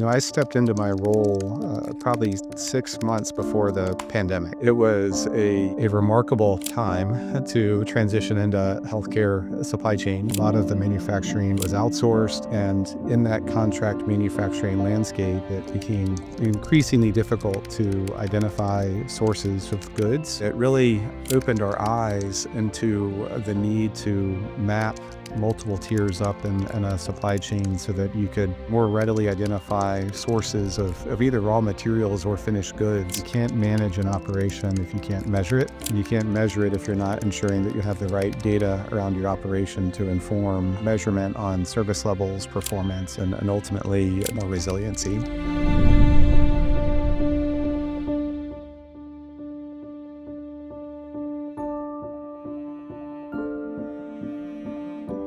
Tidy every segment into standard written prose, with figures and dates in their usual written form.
I stepped into my role probably 6 months before the pandemic. It was a remarkable time to transition into healthcare supply chain. A lot of the manufacturing was outsourced, and in that contract manufacturing landscape, it became increasingly difficult to identify sources of goods. It really opened our eyes into the need to map multiple tiers up in a supply chain so that you could more readily identify sources of either raw materials or finished goods. You can't manage an operation if you can't measure it. You can't measure it if you're not ensuring that you have the right data around your operation to inform measurement on service levels, performance, and ultimately resiliency.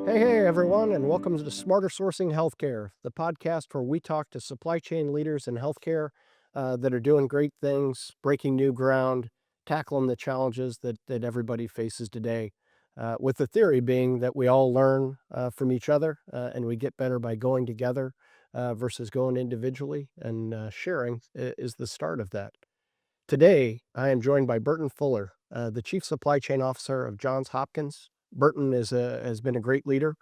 Hey, everyone, and welcome to Smarter Sourcing Healthcare, the podcast where we talk to supply chain leaders in healthcare that are doing great things, breaking new ground, tackling the challenges that everybody faces today. With the theory being that we all learn from each other and we get better by going together versus going individually, and sharing is the start of that. Today, I am joined by Burton Fuller, the Chief Supply Chain Officer of Johns Hopkins. Burton has been a great leader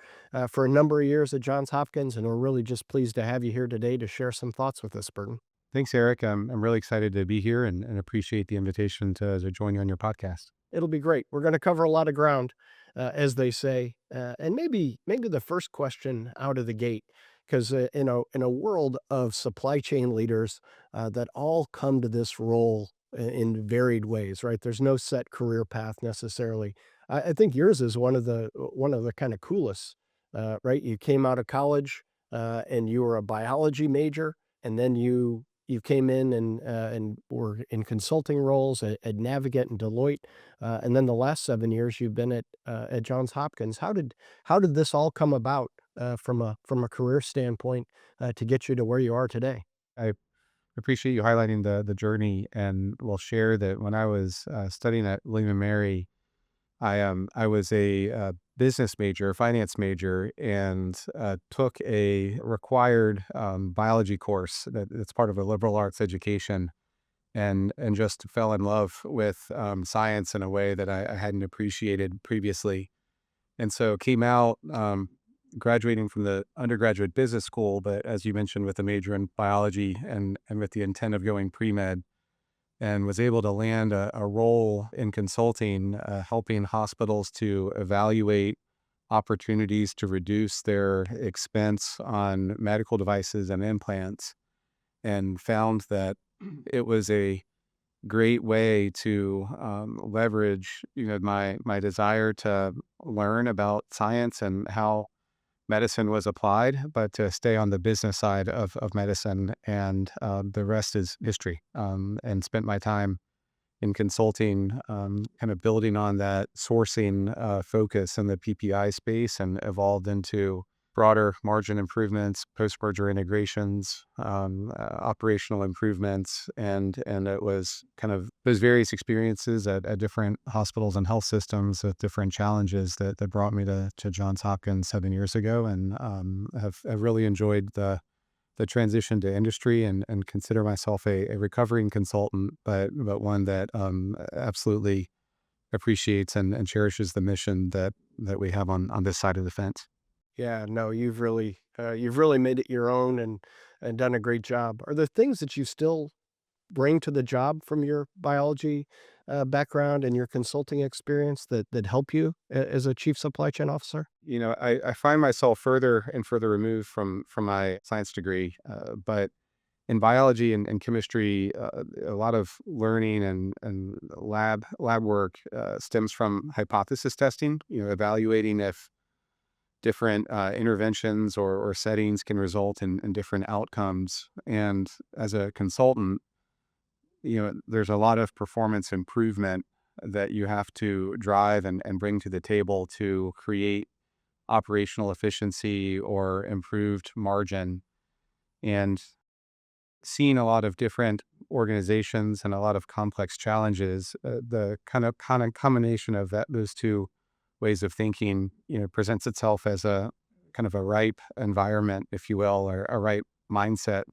for a number of years at Johns Hopkins, and we're really just pleased to have you here today to share some thoughts with us, Burton. Thanks, Eric. I'm really excited to be here and appreciate the invitation to join you on your podcast. It'll be great. We're going to cover a lot of ground, as they say, and maybe the first question out of the gate, because in a world of supply chain leaders that all come to this role in varied ways, right? There's no set career path necessarily. I think yours is one of the kind of coolest, right? You came out of college and you were a biology major, and then you came in and were in consulting roles at Navigant and Deloitte, and then the last 7 years you've been at Johns Hopkins. How did this all come about from a career standpoint to get you to where you are today? I appreciate you highlighting the journey, and will share that when I was studying at William and Mary, I was a business major, finance major, and took a required biology course that's part of a liberal arts education, and just fell in love with science in a way that I hadn't appreciated previously. And so came out, graduating from the undergraduate business school, but as you mentioned, with a major in biology and with the intent of going pre-med, and was able to land a role in consulting, helping hospitals to evaluate opportunities to reduce their expense on medical devices and implants, and found that it was a great way to leverage, my desire to learn about science and how medicine was applied, but to stay on the business side of medicine. And the rest is history. And spent my time in consulting, kind of building on that sourcing focus in the PPI space, and evolved into broader margin improvements, post-merger integrations, operational improvements. And it was kind of those various experiences at different hospitals and health systems with different challenges that brought me to Johns Hopkins 7 years ago, and have really enjoyed the transition to industry, and consider myself a recovering consultant, but one that absolutely appreciates and cherishes the mission that we have on this side of the fence. Yeah, no, you've really made it your own and done a great job. Are there things that you still bring to the job from your biology background and your consulting experience that help you as a chief supply chain officer? I find myself further and further removed from my science degree, but in biology and chemistry, a lot of learning and lab work stems from hypothesis testing. Evaluating if different interventions or settings can result in different outcomes. And as a consultant, there's a lot of performance improvement that you have to drive and bring to the table to create operational efficiency or improved margin. And seeing a lot of different organizations and a lot of complex challenges, the kind of combination of those two ways of thinking, presents itself as a kind of a ripe environment, if you will, or a ripe mindset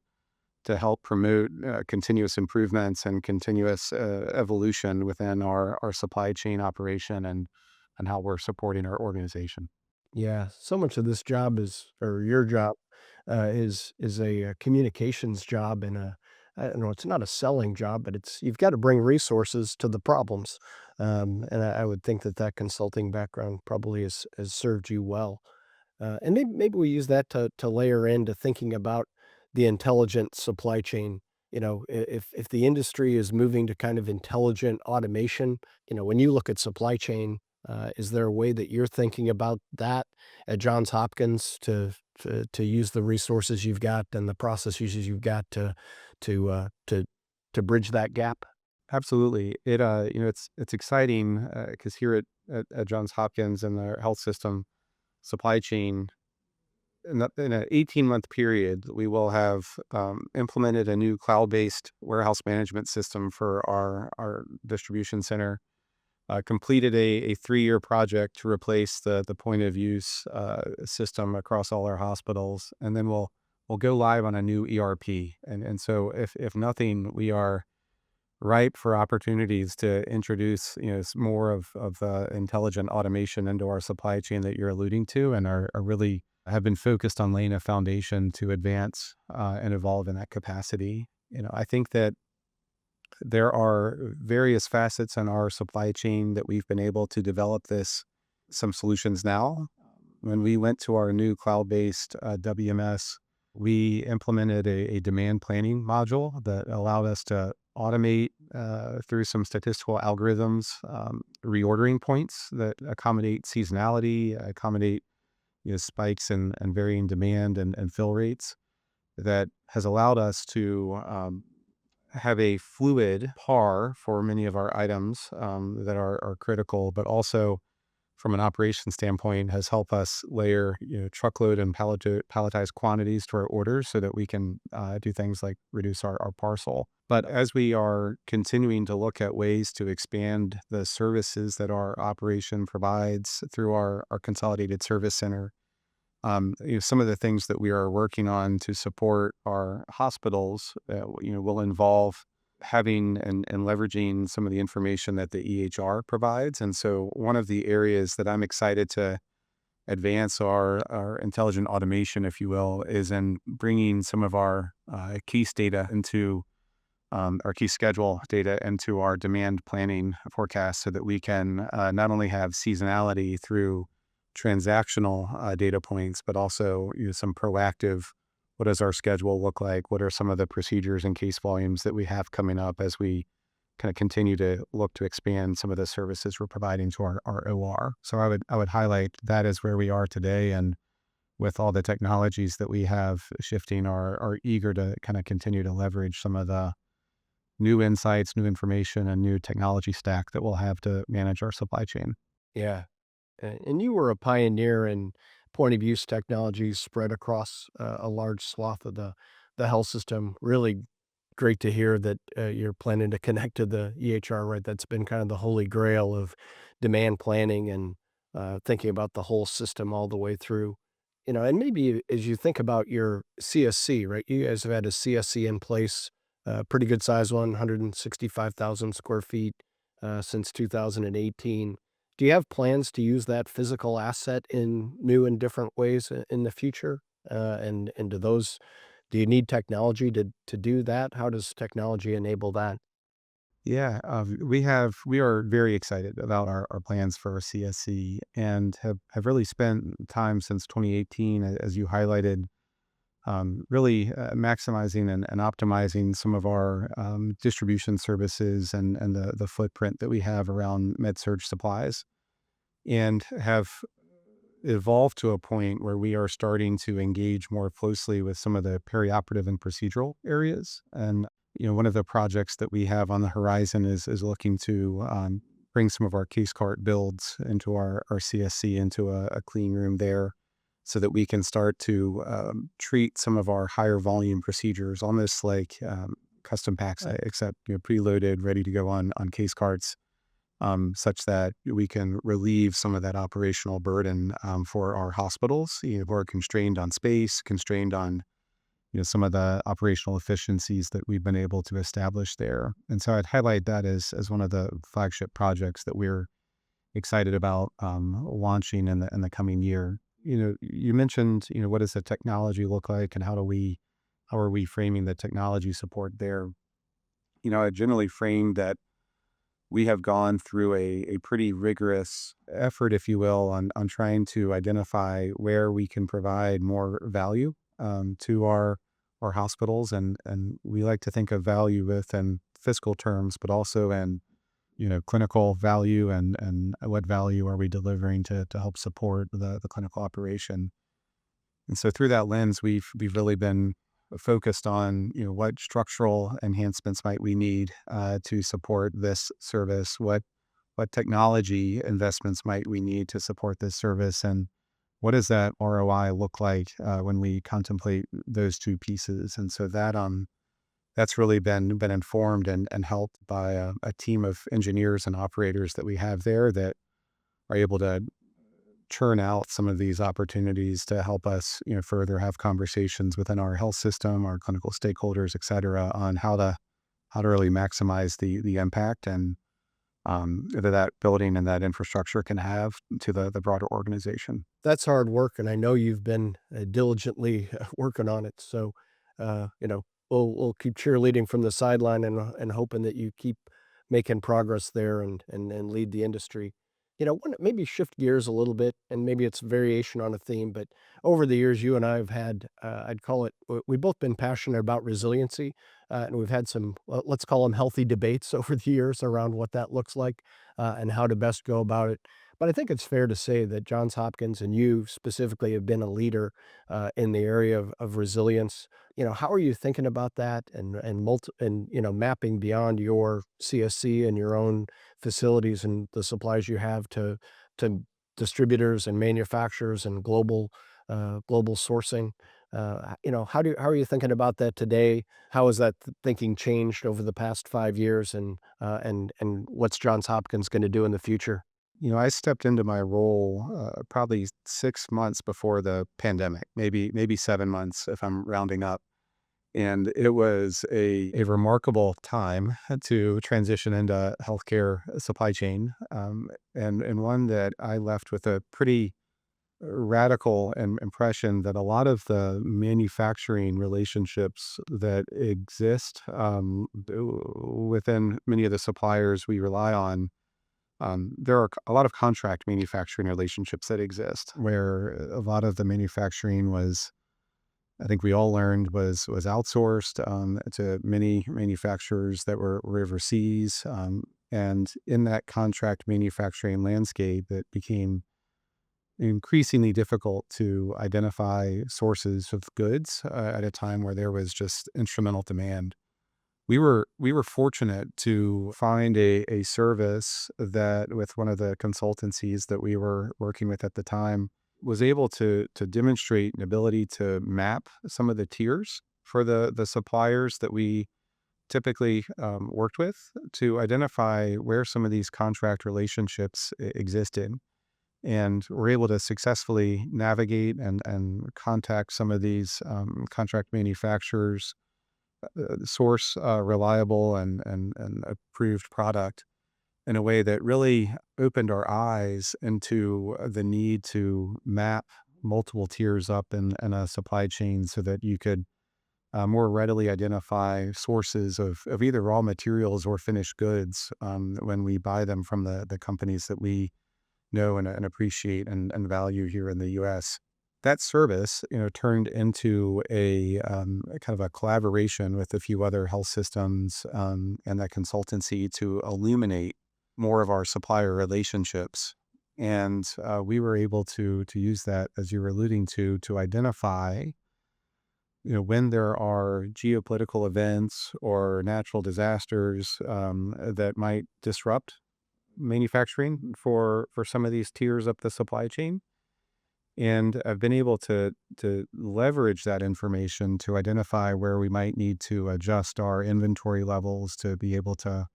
to help promote continuous improvements and continuous evolution within our supply chain operation and how we're supporting our organization. Yeah, so much of this job is or your job, is a, communications job and I don't know, it's not a selling job, but it's you've gotta bring resources to the problems, and I would think that that consulting background probably has served you well. And maybe we use that to layer into thinking about the intelligent supply chain. You know, if the industry is moving to kind of intelligent automation, you know, when you look at supply chain, is there a way that you're thinking about that at Johns Hopkins to use the resources you've got and the processes you've got to to bridge that gap? Absolutely. It's exciting because here at Johns Hopkins and the health system supply chain, in an 18-month period, we will have implemented a new cloud-based warehouse management system for our distribution center, completed a 3-year project to replace the point of use system across all our hospitals, and then we'll go live on a new ERP. And so if nothing, we are ripe for opportunities to introduce, more of the intelligent automation into our supply chain that you're alluding to, and are really have been focused on laying a foundation to advance and evolve in that capacity. I think that there are various facets in our supply chain that we've been able to develop some solutions now. When we went to our new cloud-based WMS, we implemented a demand planning module that allowed us to automate through some statistical algorithms, reordering points that accommodate seasonality, accommodate spikes and varying demand and fill rates. That has allowed us to have a fluid par for many of our items that are critical, but also from an operation standpoint has helped us layer truckload and palletized quantities to our orders so that we can do things like reduce our parcel. But as we are continuing to look at ways to expand the services that our operation provides through our consolidated service center, some of the things that we are working on to support our hospitals, will involve having and leveraging some of the information that the EHR provides. And so one of the areas that I'm excited to advance our intelligent automation, if you will, is in bringing some of our case data into our key schedule data into our demand planning forecast so that we can not only have seasonality through transactional data points, but also some proactive, what does our schedule look like? What are some of the procedures and case volumes that we have coming up as we kind of continue to look to expand some of the services we're providing to our OR? So I would highlight that is where we are today. And with all the technologies that we have shifting, are eager to kind of continue to leverage some of the new insights, new information, and new technology stack that we'll have to manage our supply chain. Yeah. And you were a pioneer in point of use technologies spread across a large swath of the health system. Really great to hear that you're planning to connect to the EHR, right? That's been kind of the holy grail of demand planning and thinking about the whole system all the way through. You know, and maybe as you think about your CSC, right? You guys have had a CSC in place, pretty good size one, 165,000 square feet since 2018. Do you have plans to use that physical asset in new and different ways in the future? And do you need technology to do that? How does technology enable that? Yeah, we are very excited about our plans for our CSC and have really spent time since 2018, as you highlighted, really maximizing and optimizing some of our distribution services and the footprint that we have around med surg supplies, and have evolved to a point where we are starting to engage more closely with some of the perioperative and procedural areas. And one of the projects that we have on the horizon is looking to bring some of our case cart builds into our CSC into a clean room there, so that we can start to treat some of our higher volume procedures almost like custom packs, except preloaded, ready to go on case carts, such that we can relieve some of that operational burden for our hospitals, who are constrained on space, constrained on some of the operational efficiencies that we've been able to establish there. And so I'd highlight that as one of the flagship projects that we're excited about launching in the coming year. You mentioned, what does the technology look like, and how are we framing the technology support there? I generally frame that we have gone through a pretty rigorous effort, if you will, on trying to identify where we can provide more value to our hospitals, and we like to think of value within fiscal terms, but also in clinical value, and what value are we delivering to help support the clinical operation. And so through that lens, we've really been focused on, what structural enhancements might we need to support this service, what technology investments might we need to support this service, and what does that ROI look like when we contemplate those two pieces. And so that's really been informed and helped by a team of engineers and operators that we have there that are able to churn out some of these opportunities to help us, further have conversations within our health system, our clinical stakeholders, et cetera, on how to really maximize the impact and that building and that infrastructure can have to the broader organization. That's hard work, and I know you've been, diligently working on it, so, we'll keep cheerleading from the sideline and hoping that you keep making progress there and lead the industry. Wanna maybe shift gears a little bit, and maybe it's variation on a theme, but over the years, you and I have had, I'd call it we've both been passionate about resiliency, and we've had some, let's call them healthy debates over the years around what that looks like, and how to best go about it. But I think it's fair to say that Johns Hopkins and you specifically have been a leader in the area of resilience. How are you thinking about that and mapping beyond your CSC and your own facilities and the supplies you have to distributors and manufacturers and global sourcing? How are you thinking about that today? How has that thinking changed over the past 5 years, and what's Johns Hopkins going to do in the future? I stepped into my role probably 6 months before the pandemic, maybe 7 months if I'm rounding up. And it was a remarkable time to transition into healthcare supply chain, and one that I left with a pretty radical impression that a lot of the manufacturing relationships that exist within many of the suppliers we rely on, there are a lot of contract manufacturing relationships that exist where a lot of the manufacturing was, I think we all learned, was outsourced to many manufacturers that were overseas. And in that contract manufacturing landscape, it became increasingly difficult to identify sources of goods at a time where there was just instrumental demand. We were fortunate to find a service that, with one of the consultancies that we were working with at the time, was able to demonstrate an ability to map some of the tiers for the suppliers that we typically worked with, to identify where some of these contract relationships existed. And we're able to successfully navigate and contact some of these contract manufacturers, source reliable and approved product in a way that really opened our eyes into the need to map multiple tiers up in a supply chain so that you could more readily identify sources of either raw materials or finished goods when we buy them from the companies that we know and appreciate and value here in the US. That service, turned into a kind of a collaboration with a few other health systems and that consultancy to illuminate more of our supplier relationships. And we were able to use that, as you were alluding to identify, when there are geopolitical events or natural disasters that might disrupt manufacturing for some of these tiers up the supply chain. And I've been able to leverage that information to identify where we might need to adjust our inventory levels to be able to,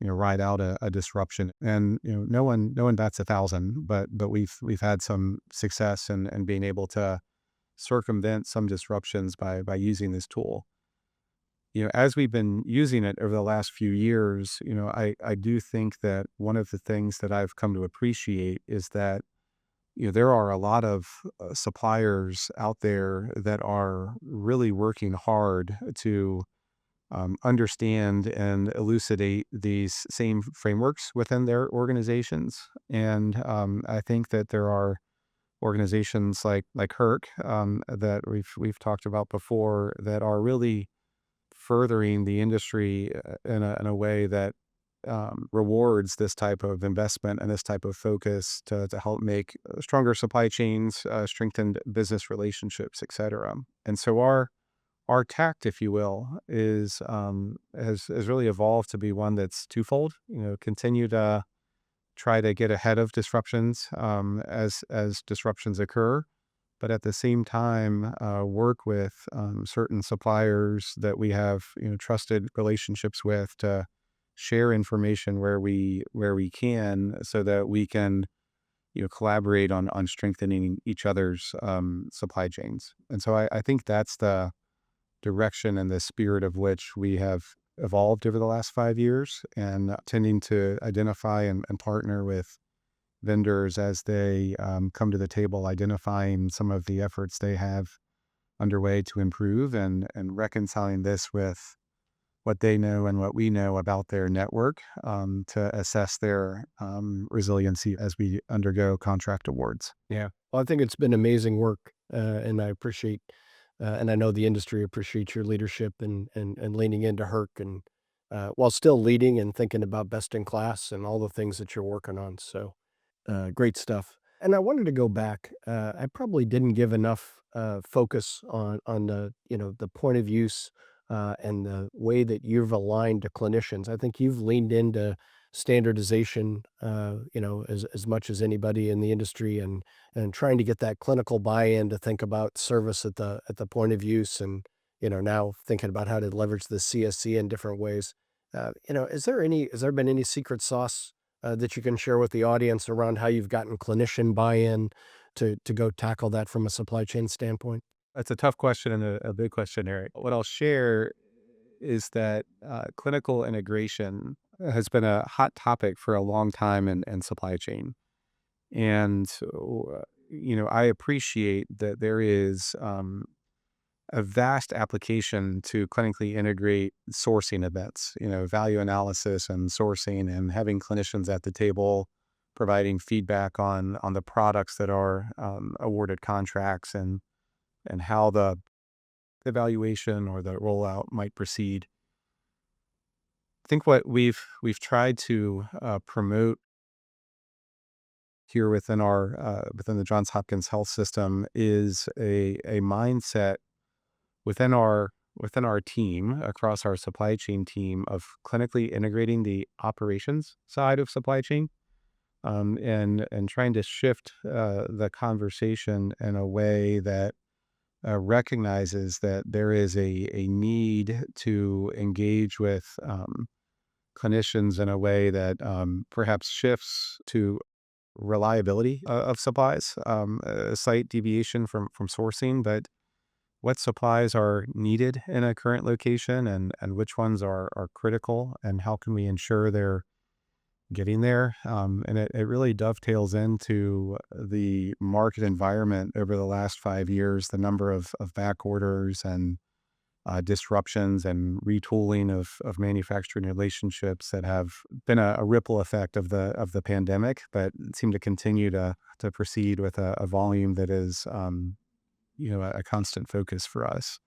ride out a disruption. And no one bats 1,000, but we've had some success in being able to circumvent some disruptions by using this tool. As we've been using it over the last few years, I do think that one of the things that I've come to appreciate is that there are a lot of suppliers out there that are really working hard to understand and elucidate these same frameworks within their organizations. And I think that there are organizations like Herc that we've talked about before that are really furthering the industry in a way that rewards this type of investment and this type of focus to help make stronger supply chains, strengthened business relationships, et cetera. And so our tact, if you will, has really evolved to be one that's twofold. Continue to try to get ahead of disruptions as disruptions occur, but at the same time work with certain suppliers that we have trusted relationships with to share information where we can, so that we can collaborate on strengthening each other's supply chains. And so I think that's the direction and the spirit of which we have evolved over the last 5 years, and tending to identify and partner with vendors as they come to the table, identifying some of the efforts they have underway to improve, and reconciling this with what they know and what we know about their network, to assess their resiliency as we undergo contract awards. Yeah. Well, I think it's been amazing work, and I appreciate, and I know the industry appreciates your leadership and leaning into Herc and while still leading and thinking about best in class and all the things that you're working on. So great stuff. And I wanted to go back. I probably didn't give enough focus on the the point of use and the way that you've aligned to clinicians. I think you've leaned into standardization, as much as anybody in the industry, and trying to get that clinical buy-in to think about service at the point of use, and now thinking about how to leverage the CSC in different ways. Has there been any secret sauce that you can share with the audience around how you've gotten clinician buy-in to go tackle that from a supply chain standpoint? That's a tough question and a big question, Eric. What I'll share is that clinical integration has been a hot topic for a long time in supply chain. And, I appreciate that there is a vast application to clinically integrate sourcing events, value analysis and sourcing, and having clinicians at the table providing feedback on the products that are awarded contracts, and how the evaluation or the rollout might proceed. I think what we've tried to promote here within the Johns Hopkins health system is a mindset within our team, across our supply chain team, of clinically integrating the operations side of supply chain, and trying to shift the conversation in a way that recognizes that there is a need to engage with clinicians in a way that perhaps shifts to reliability of supplies, a slight deviation from sourcing, but what supplies are needed in a current location, and which ones are critical, and how can we ensure they're getting there. And it really dovetails into the market environment over the last 5 years, the number of back orders and disruptions and retooling of manufacturing relationships that have been a ripple effect of the pandemic, but seem to continue to proceed with a volume that is a constant focus for us.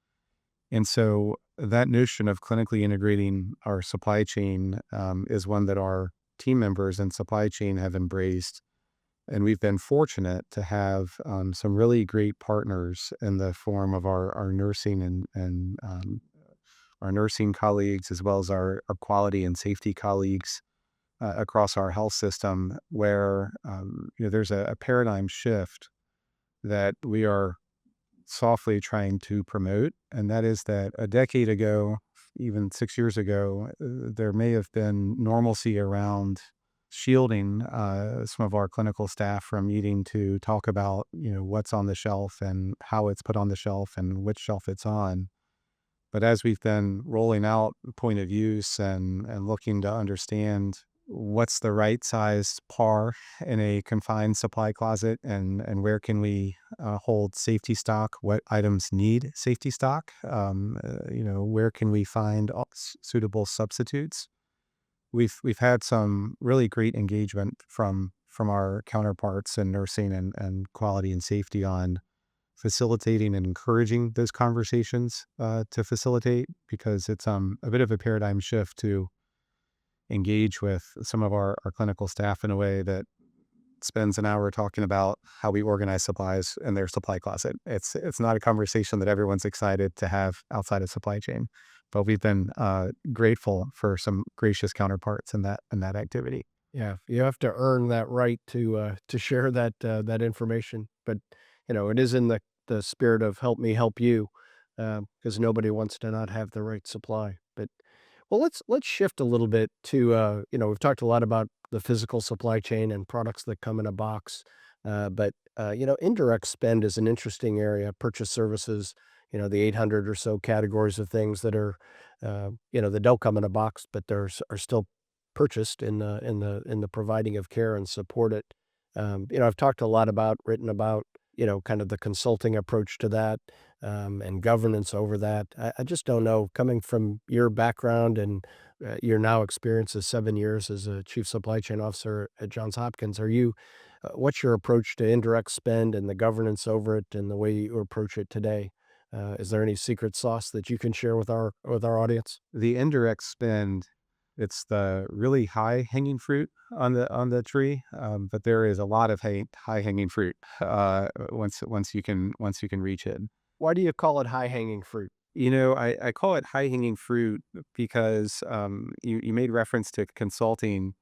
And so that notion of clinically integrating our supply chain is one that our team members in supply chain have embraced. And we've been fortunate to have some really great partners in the form of our nursing and our nursing colleagues, as well as our quality and safety colleagues across our health system, where there's a paradigm shift that we are softly trying to promote. And that is that a decade ago, even 6 years ago, there may have been normalcy around shielding some of our clinical staff from needing to talk about, what's on the shelf and how it's put on the shelf and which shelf it's on. But as we've been rolling out point of use and looking to understand what's the right size par in a confined supply closet and where can we hold safety stock, what items need safety stock, where can we find suitable substitutes. We've had some really great engagement from our counterparts in nursing and quality and safety on facilitating and encouraging those conversations to facilitate, because it's a bit of a paradigm shift to engage with some of our clinical staff in a way that spends an hour talking about how we organize supplies in their supply closet. It's not a conversation that everyone's excited to have outside of supply chain, but we've been grateful for some gracious counterparts in that activity. Yeah, you have to earn that right to share that that information. But it is in the spirit of help me help you, because nobody wants to not have the right supply. But well, let's shift a little bit to we've talked a lot about the physical supply chain and products that come in a box, but indirect spend is an interesting area. Purchase services, the 800 or so categories of things that are that don't come in a box, but are still purchased in the providing of care and support it. I've talked a lot about, written about, kind of the consulting approach to that, and governance over that. I just don't know, coming from your background and your now experience as 7 years as a chief supply chain officer at Johns Hopkins, what's your approach to indirect spend and the governance over it and the way you approach it today? Is there any secret sauce that you can share with our audience? The indirect spend, it's the really high hanging fruit on the tree, but there is a lot of high hanging fruit once you can reach it. Why do you call it high hanging fruit? I call it high hanging fruit because you made reference to consulting.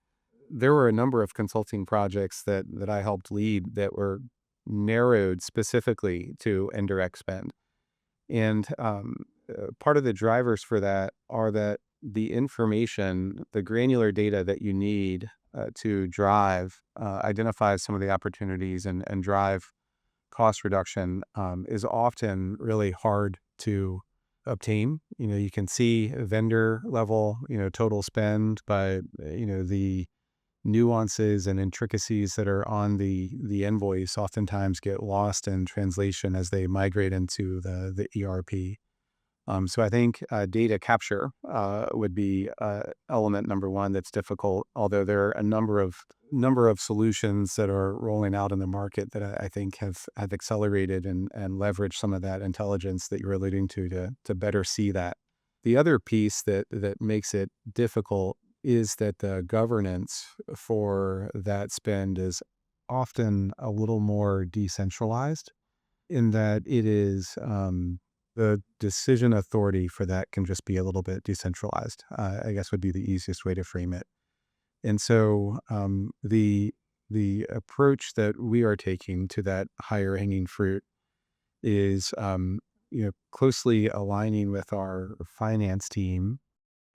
There were a number of consulting projects that I helped lead that were narrowed specifically to indirect spend. And part of the drivers for that are that the information, the granular data that you need to identify some of the opportunities and drive cost reduction is often really hard to obtain. You can see vendor level, total spend, but the nuances and intricacies that are on the invoice oftentimes get lost in translation as they migrate into the ERP. So I think data capture would be element number one that's difficult. Although there are a number of solutions that are rolling out in the market that I think have accelerated and leveraged some of that intelligence that you're alluding to better see that. The other piece that makes it difficult is that the governance for that spend is often a little more decentralized, in that it is the decision authority for that can just be a little bit decentralized, I guess would be the easiest way to frame it. And so the approach that we are taking to that higher hanging fruit is closely aligning with our finance team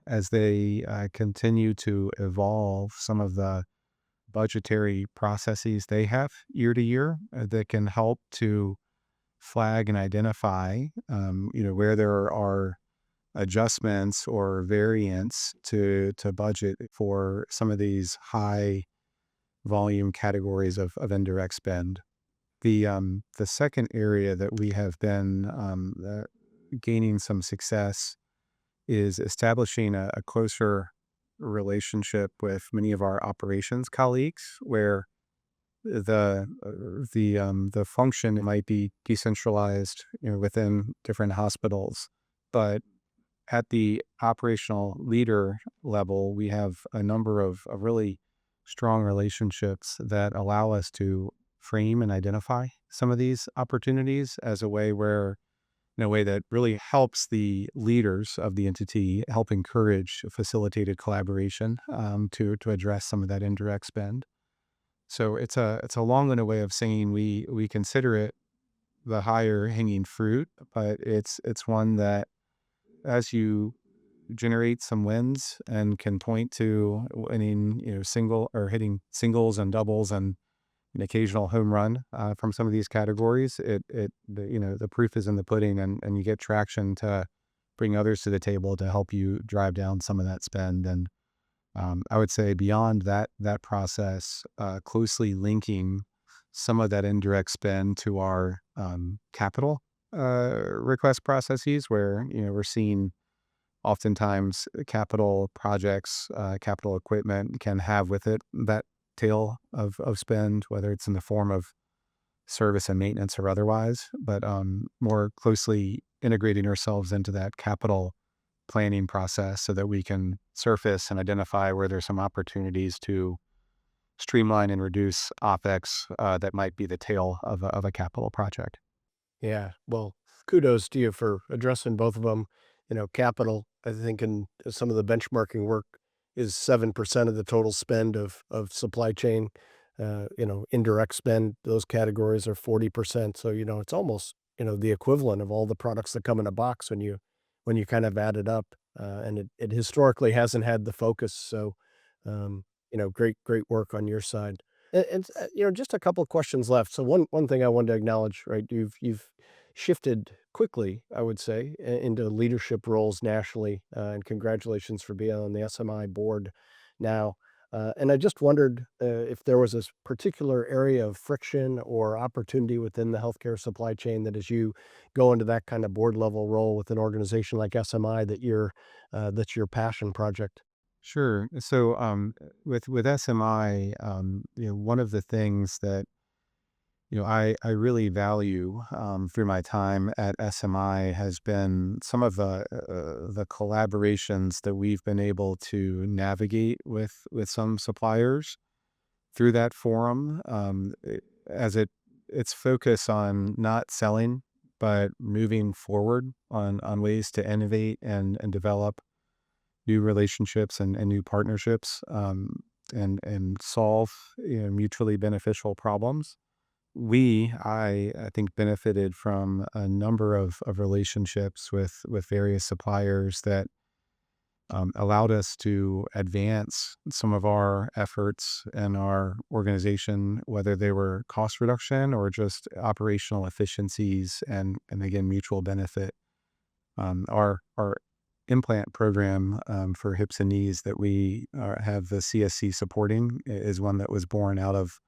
as they continue to evolve some of the budgetary processes they have year to year that can help to flag and identify, where there are adjustments or variants to budget for some of these high volume categories of indirect spend. The second area that we have been gaining some success is establishing a closer relationship with many of our operations colleagues, where the function might be decentralized, within different hospitals, but at the operational leader level, we have a number of really strong relationships that allow us to frame and identify some of these opportunities as a way where in a way that really helps the leaders of the entity help encourage facilitated collaboration to address some of that indirect spend. So it's a long-winded way of saying we consider it the higher hanging fruit, but it's one that as you generate some wins and can point to winning, single or hitting singles and doubles and an occasional home run from some of these categories, the proof is in the pudding, and you get traction to bring others to the table to help you drive down some of that spend. And I would say beyond that process, closely linking some of that indirect spend to our capital request processes, where we're seeing oftentimes capital projects, capital equipment can have with it that tail of spend, whether it's in the form of service and maintenance or otherwise, but more closely integrating ourselves into that capital planning process so that we can surface and identify where there's some opportunities to streamline and reduce OpEx that might be the tail of a capital project. Yeah, well, kudos to you for addressing both of them. Capital, I think in some of the benchmarking work is 7% of the total spend of supply chain. Indirect spend, those categories are 40%. So, it's almost, the equivalent of all the products that come in a box when you kind of add it up. And it historically hasn't had the focus. So, great work on your side. Just a couple of questions left. So one thing I wanted to acknowledge, right? You've shifted quickly, I would say, into leadership roles nationally, and congratulations for being on the SMI board now. And I just wondered if there was a particular area of friction or opportunity within the healthcare supply chain that, as you go into that kind of board level role with an organization like SMI, that's your passion project. Sure. So with SMI, one of the things that I really value through my time at SMI has been some of the collaborations that we've been able to navigate with some suppliers through that forum, as its focus on not selling but moving forward on ways to innovate and develop new relationships and new partnerships, and solve mutually beneficial problems. I think, benefited from a number of relationships with various suppliers that allowed us to advance some of our efforts and our organization, whether they were cost reduction or just operational efficiencies and again, mutual benefit. Our implant program for hips and knees that we have the CSC supporting is one that was born out of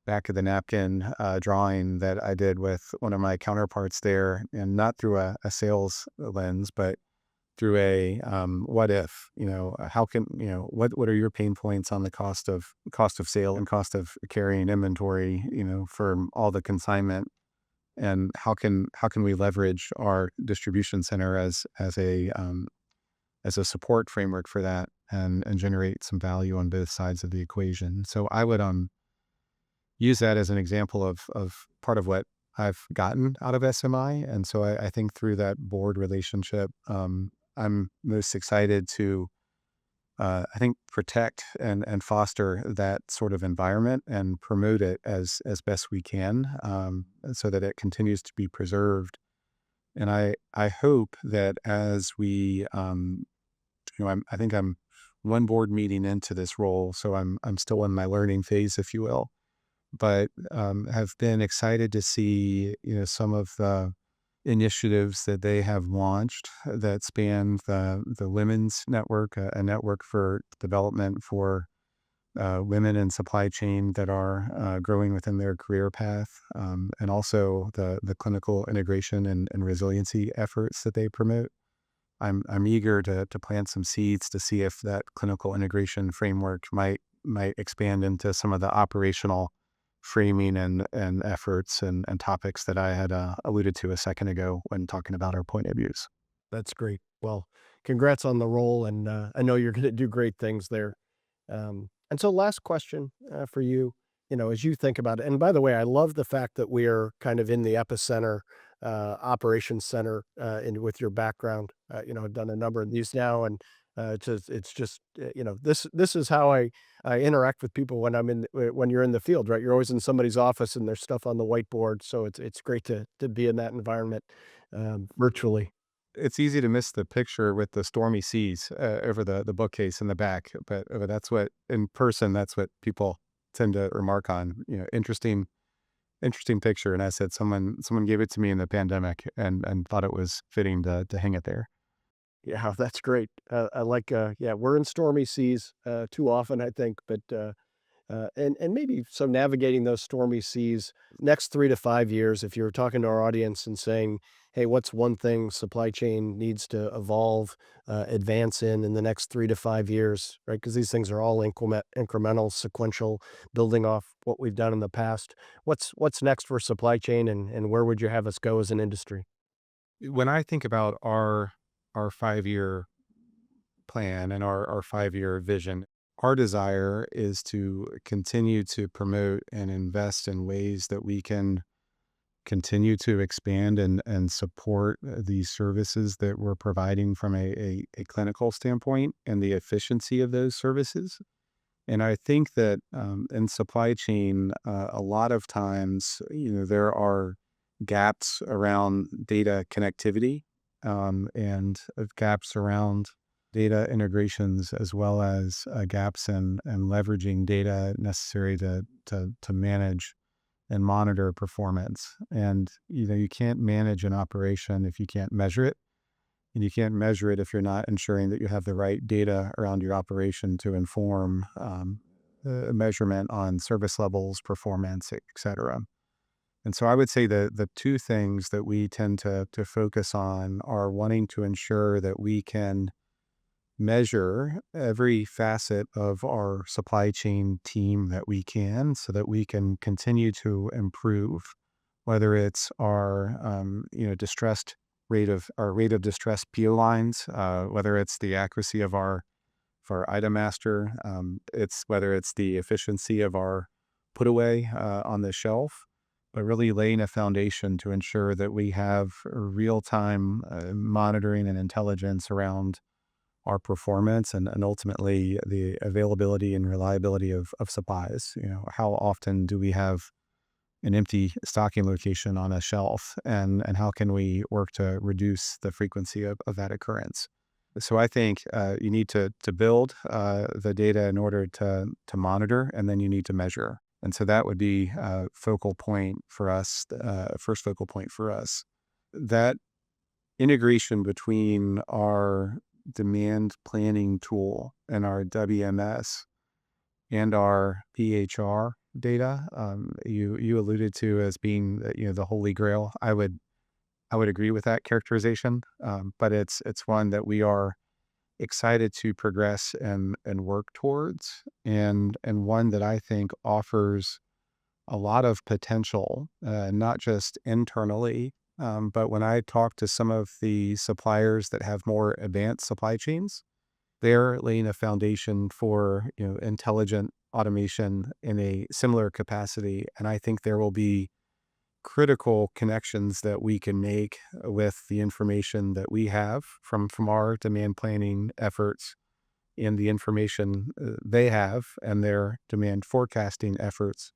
back of the napkin drawing that I did with one of my counterparts there, and not through a sales lens, but through a what if, how can, what are your pain points on the cost of sale and cost of carrying inventory, for all the consignment, and how can we leverage our distribution center as a support framework for that, and generate some value on both sides of the equation. So I would use that as an example of part of what I've gotten out of SMI. And so I think through that board relationship, I'm most excited to, I think, protect and foster that sort of environment and promote it as best we can, so that it continues to be preserved. And I hope that as we, I think I'm one board meeting into this role, so I'm still in my learning phase, if you will, but have been excited to see some of the initiatives that they have launched that span the women's network, a network for development for women in supply chain that are growing within their career path, and also the clinical integration and resiliency efforts that they promote. I'm eager to plant some seeds to see if that clinical integration framework might expand into some of the operational framing and efforts and topics that I had alluded to a second ago when talking about our point of views. That's great. Well, congrats on the role, and I know you're going to do great things there. And so, last question for you. As you think about it, and by the way, I love the fact that we are kind of in the epicenter, operations center, with your background. I've done a number of these now, and it's just this is how I interact with people when when you're in the field, right? You're always in somebody's office, and there's stuff on the whiteboard, so it's great to be in that environment virtually. It's easy to miss the picture with the stormy seas over the bookcase in the back, but that's what in person. That's what people tend to remark on. Interesting picture. And I said someone gave it to me in the pandemic and thought it was fitting to hang it there. Yeah, that's great. I like, yeah, we're in stormy seas, too often, I think, but, and maybe so navigating those stormy seas next 3 to 5 years, if you're talking to our audience and saying, "Hey, what's one thing supply chain needs to evolve, advance in the next 3 to 5 years?" Right? Because these things are all incremental, sequential, building off what we've done in the past. What's next for supply chain, and where would you have us go as an industry? When I think about our 5 year plan and our 5 year vision, our desire is to continue to promote and invest in ways that we can continue to expand and support these services that we're providing from a clinical standpoint and the efficiency of those services. And I think that in supply chain, a lot of times, there are gaps around data connectivity and gaps around data integrations, as well as gaps in leveraging data necessary to manage and monitor performance. And you can't manage an operation if you can't measure it, and you can't measure it if you're not ensuring that you have the right data around your operation to inform measurement on service levels, performance, et cetera. And so I would say the two things that we tend to focus on are wanting to ensure that we can measure every facet of our supply chain team that we can, so that we can continue to improve, whether it's our distressed rate of distressed PO lines, whether it's the accuracy of our for item master, it's whether it's the efficiency of our put away on the shelf, but really laying a foundation to ensure that we have real time monitoring and intelligence around our performance and ultimately the availability and reliability of supplies. How often do we have an empty stocking location on a shelf, and how can we work to reduce the frequency of that occurrence? So I think you need to build the data in order to monitor, and then you need to measure. And so that would be a focal point for us, first focal point for us. That integration between our demand planning tool and our WMS and our PHR data, you alluded to as being the holy grail. I would agree with that characterization, but it's one that we are excited to progress and work towards, and one that I think offers a lot of potential, not just internally, but when I talk to some of the suppliers that have more advanced supply chains, they're laying a foundation for intelligent automation in a similar capacity, and I think there will be critical connections that we can make with the information that we have from our demand planning efforts and the information they have and their demand forecasting efforts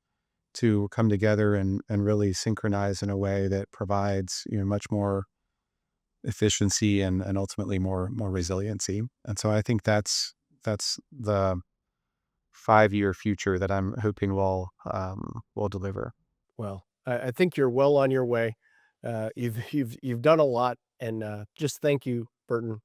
to come together and really synchronize in a way that provides much more efficiency and ultimately more resiliency. And so I think that's the 5 year future that I'm hoping will deliver. Well, I think you're well on your way. You've done a lot, and just thank you, Burton,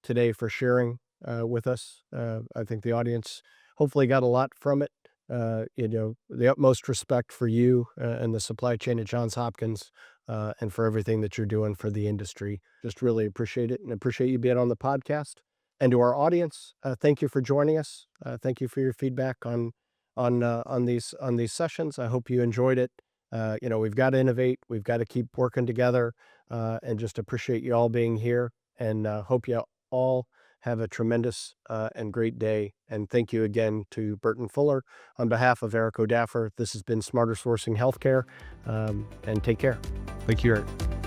today for sharing with us. I think the audience hopefully got a lot from it. The utmost respect for you and the supply chain at Johns Hopkins, and for everything that you're doing for the industry. Just really appreciate it, and appreciate you being on the podcast. And to our audience, thank you for joining us. Thank you for your feedback on these sessions. I hope you enjoyed it. We've got to innovate. We've got to keep working together, and just appreciate you all being here. And hope you all have a tremendous and great day. And thank you again to Burton Fuller on behalf of Eric O'Daffer. This has been Smarter Sourcing Healthcare, and take care. Thank you, Eric.